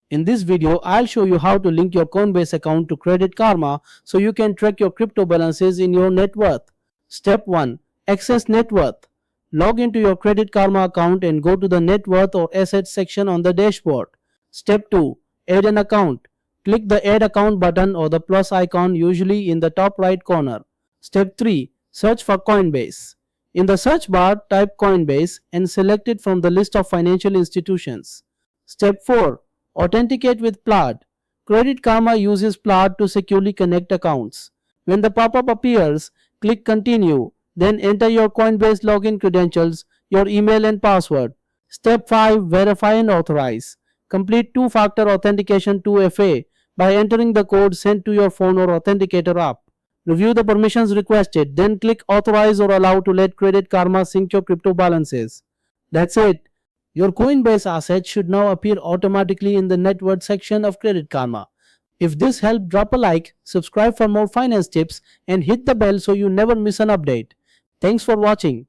In this video, I'll show you how to link your Coinbase account to Credit Karma so you can track your crypto balances in your net worth. Step 1. Access net worth. Log into your Credit Karma account and go to the net worth or assets section on the dashboard. Step 2. Add an account. Click the Add Account button or the plus icon usually in the top right corner. Step 3. Search for Coinbase. In the search bar, type Coinbase and select it from the list of financial institutions. Step 4. Authenticate with Plaid. Credit Karma uses Plaid to securely connect accounts. When the pop-up appears, click Continue, then enter your Coinbase login credentials, your email and password. Step 5. Verify and authorize. Complete two-factor authentication 2FA by entering the code sent to your phone or authenticator app. Review the permissions requested, then click Authorize or Allow to let Credit Karma sync your crypto balances. That's it. Your Coinbase assets should now appear automatically in the net worth section of Credit Karma. If this helped, drop a like, subscribe for more finance tips, and hit the bell so you never miss an update. Thanks for watching.